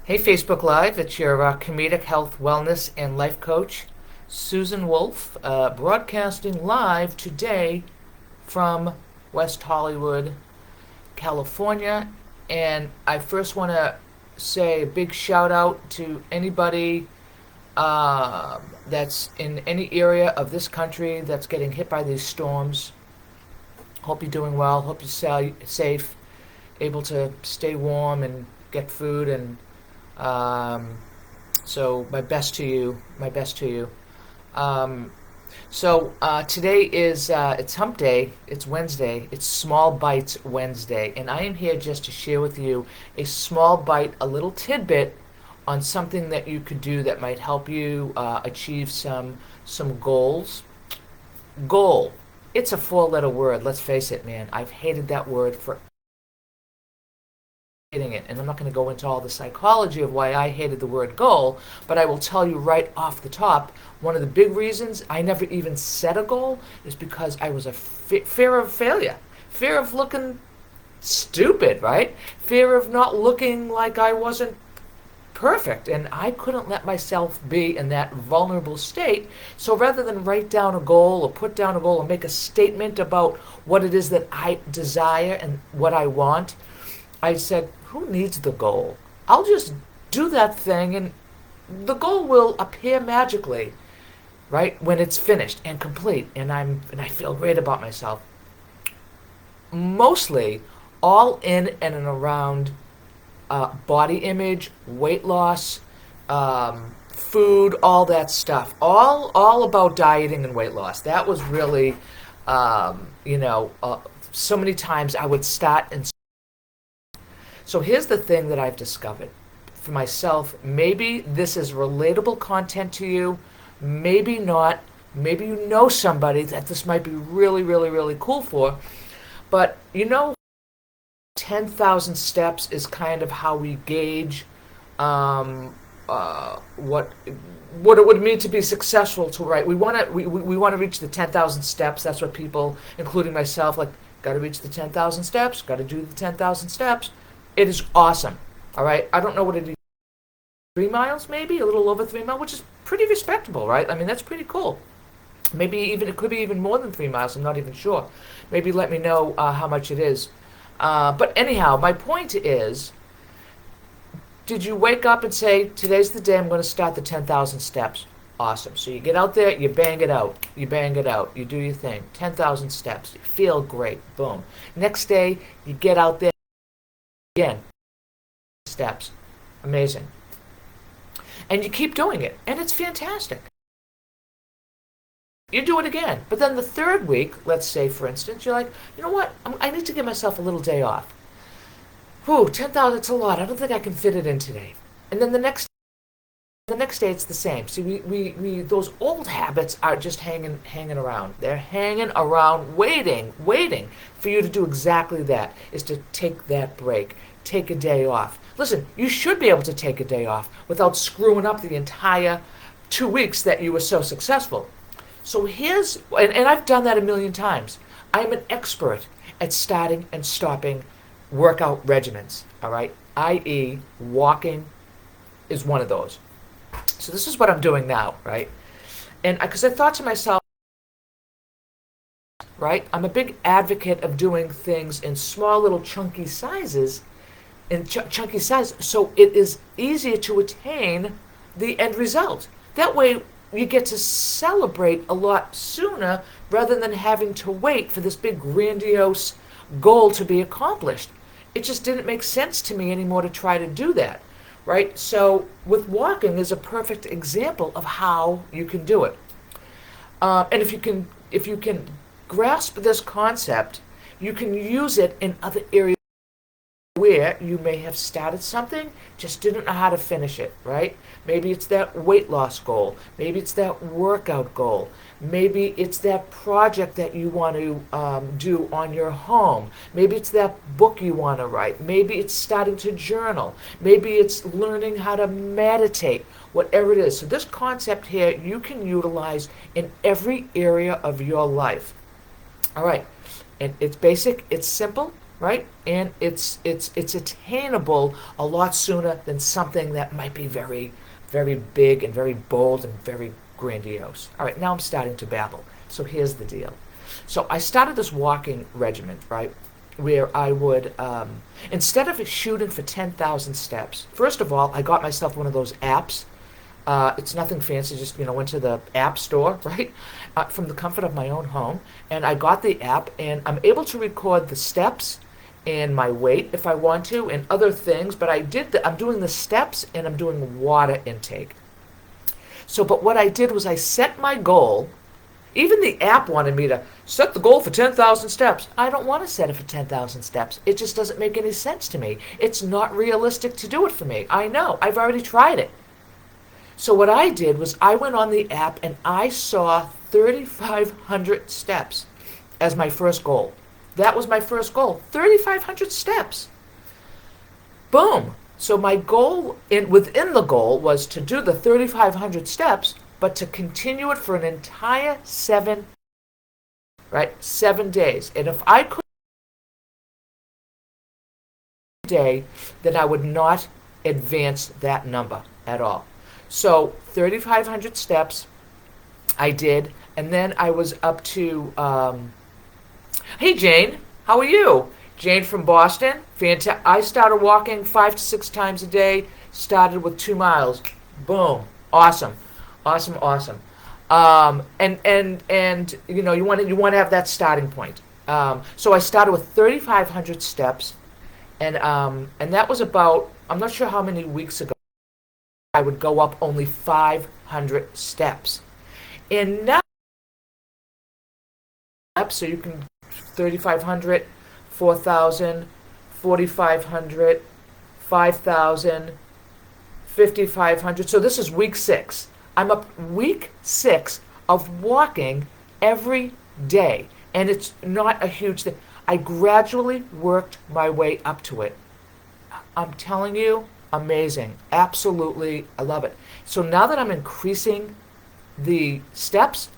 Hey, Facebook Live, it's your comedic health, wellness, and life coach, Susan Wolf, broadcasting live today from West Hollywood, California. And I first want to say a big shout out to anybody that's in any area of this country that's getting hit by these storms. Hope you're doing well, hope you're safe, able to stay warm and get food and um, so my best to you. My best to you. Um, Today is it's Hump Day. It's Wednesday. It's Small Bites Wednesday, and I am here just to share with you a small bite, a little tidbit on something that you could do that might help you achieve some goals. Goal. It's a four-letter word. Let's face it, man. I've hated that word for hating it. And I'm not going to go into all the psychology of why I hated the word goal, but I will tell you right off the top, one of the big reasons I never even set a goal is because I was a fear of failure, fear of looking stupid, right? Fear of not looking like I wasn't perfect, and I couldn't let myself be in that vulnerable state. So rather than write down a goal or put down a goal or make a statement about what it is that I desire and what I want, I said, who needs the goal? I'll just do that thing and the goal will appear magically, right? When it's finished and complete and I feel great about myself. Mostly all in and around body image, weight loss, food, all that stuff. All about dieting and weight loss. That was really so many times I would start and so here's the thing that I've discovered for myself. Maybe this is relatable content to you, maybe not. Maybe you know somebody that this might be really, really, really cool for. But 10,000 steps is kind of how we gauge what it would mean to be successful. To right, we want to reach the 10,000 steps. That's what people, including myself, like. Got to reach the 10,000 steps. Got to do the 10,000 steps. It is awesome. All right. I don't know what it is. 3 miles, maybe a little over 3 miles, which is pretty respectable, right? I mean, that's pretty cool. Maybe even it could be even more than 3 miles. I'm not even sure. Maybe let me know how much it is. But anyhow, my point is, did you wake up and say, today's the day I'm going to start the 10,000 steps? Awesome. So you get out there, you bang it out. You bang it out. You do your thing. 10,000 steps. You feel great. Boom. Next day, you get out there again. Steps. Amazing. And you keep doing it. And it's fantastic. You do it again. But then the third week, let's say, for instance, you're like, you know what? I need to give myself a little day off. Whew, 10,000, it's a lot. I don't think I can fit it in today. And then the next day it's the same. See, we those old habits are just hanging around. They're hanging around, waiting for you to do exactly that, is to take that break, take a day off. Listen, you should be able to take a day off without screwing up the entire 2 weeks that you were so successful. So and I've done that a million times. I'm an expert at starting and stopping workout regimens, all right? i.e. walking is one of those. So this is what I'm doing now, right? And because I thought to myself, right, I'm a big advocate of doing things in small little chunky sizes, so it is easier to attain the end result. That way you get to celebrate a lot sooner rather than having to wait for this big grandiose goal to be accomplished. It just didn't make sense to me anymore to try to do that. Right? So with walking is a perfect example of how you can do it. And if you can grasp this concept, you can use it in other areas where you may have started something, just didn't know how to finish it, right? Maybe it's that weight loss goal. Maybe it's that workout goal. Maybe it's that project that you want to do on your home. Maybe it's that book you want to write. Maybe it's starting to journal. Maybe it's learning how to meditate, whatever it is. So this concept here you can utilize in every area of your life. All right. And it's basic, it's simple, right? And it's attainable a lot sooner than something that might be very, very big and very bold and very grandiose. All right, now I'm starting to babble. So here's the deal. So I started this walking regiment, right? Where I would, instead of shooting for 10,000 steps, first of all, I got myself one of those apps. It's nothing fancy, just, went to the app store, right? From the comfort of my own home. And I got the app, and I'm able to record the steps and my weight if I want to and other things. But I'm doing the steps and I'm doing water intake. So, but what I did was I set my goal. Even the app wanted me to set the goal for 10,000 steps. I don't want to set it for 10,000 steps. It just doesn't make any sense to me. It's not realistic to do it for me. I know. I've already tried it. So what I did was I went on the app and I saw 3,500 steps as my first goal. That was my first goal, 3,500 steps. Boom. So my goal, within the goal, was to do the 3,500 steps, but to continue it for an entire 7 days. And if I could day, then I would not advance that number at all. So 3,500 steps I did, and then I was up to, hey Jane, how are you? Jane from Boston. I started walking 5 to 6 times a day, started with 2 miles. Boom. Awesome. Awesome, awesome. And you want to have that starting point. So I started with 3,500 steps, and that was about, I'm not sure how many weeks ago. I would go up only 500 steps. And now, so you can 3,500, 4,000, 4,500, 5,000, 5,500. So this is week 6. I'm up week 6 of walking every day. And it's not a huge thing. I gradually worked my way up to it. I'm telling you, amazing. Absolutely, I love it. So now that I'm increasing the steps,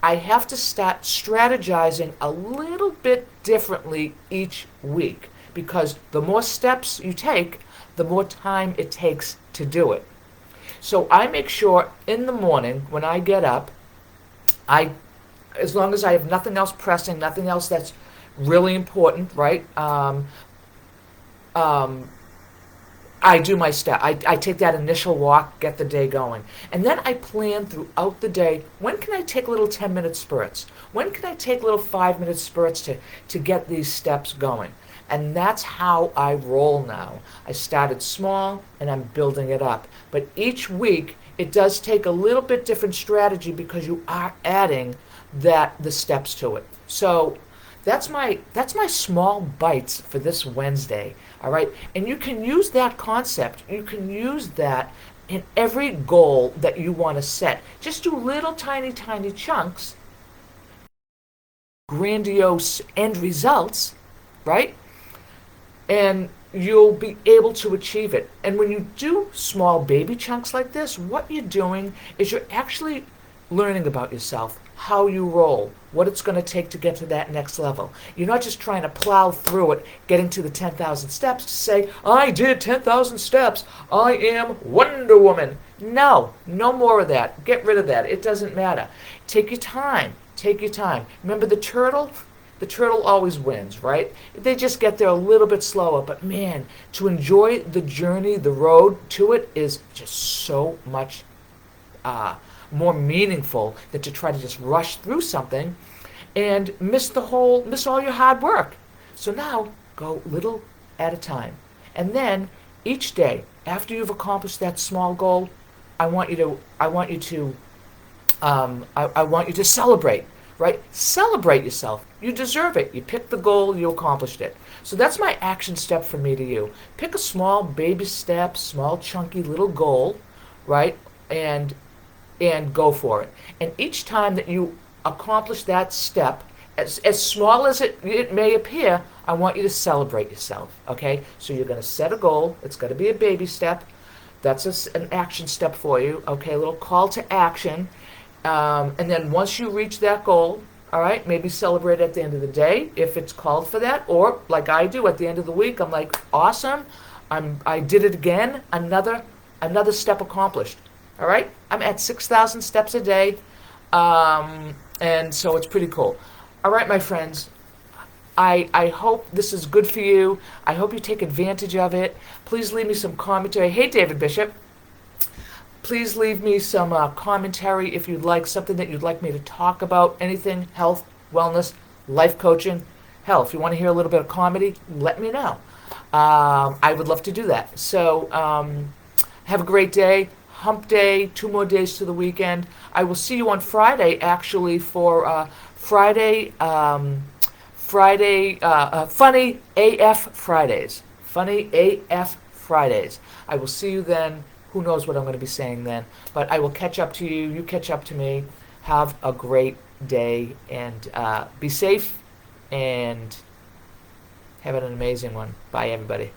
I have to start strategizing a little bit differently each week, because the more steps you take, the more time it takes to do it. So I make sure in the morning when I get up, as long as I have nothing else pressing, nothing else that's really important, right? I do my step. I take that initial walk, get the day going. And then I plan throughout the day, when can I take little 10-minute spurts? When can I take little 5-minute spurts to get these steps going? And that's how I roll now. I started small and I'm building it up. But each week, it does take a little bit different strategy because you are adding the steps to it. So that's my small bites for this Wednesday. All right, and you can use that concept. You can use that in every goal that you want to set. Just do little tiny chunks, grandiose end results, right? And you'll be able to achieve it. And when you do small baby chunks like this, what you're doing is you're actually learning about yourself, how you roll, what it's going to take to get to that next level. You're not just trying to plow through it, getting to the 10,000 steps to say, I did 10,000 steps, I am Wonder Woman. No more of that. Get rid of that. It doesn't matter. Take your time. Take your time. Remember the turtle? The turtle always wins, right? They just get there a little bit slower. But man, to enjoy the journey, the road to it is just so much more meaningful than to try to just rush through something and miss all your hard work. So now go little at a time. And then each day, after you've accomplished that small goal, I want you to celebrate, right? Celebrate yourself. You deserve it. You picked the goal, you accomplished it. So that's my action step from me to you. Pick a small baby step, small chunky little goal, right? And go for it. And each time that you accomplish that step, as small as it may appear, I want you to celebrate yourself, okay? So you're going to set a goal. It's going to be a baby step. That's an action step for you, okay? A little call to action. And then once you reach that goal, All right, maybe celebrate at the end of the day if it's called for that, or like I do at the end of the week, I'm like, awesome, I did it again, another step accomplished. All right, I'm at 6,000 steps a day, and so it's pretty cool. All right, my friends, I hope this is good for you. I hope you take advantage of it. Please leave me some commentary. Hey, David Bishop. Please leave me some commentary if you'd like, something that you'd like me to talk about, anything, health, wellness, life coaching. Hell, if you want to hear a little bit of comedy, let me know. I would love to do that. So have a great day. Hump day, 2 more days to the weekend. I will see you on Friday, actually, for Funny AF Fridays. Funny AF Fridays. I will see you then. Who knows what I'm going to be saying then. But I will catch up to you. You catch up to me. Have a great day. And be safe. And have an amazing one. Bye, everybody.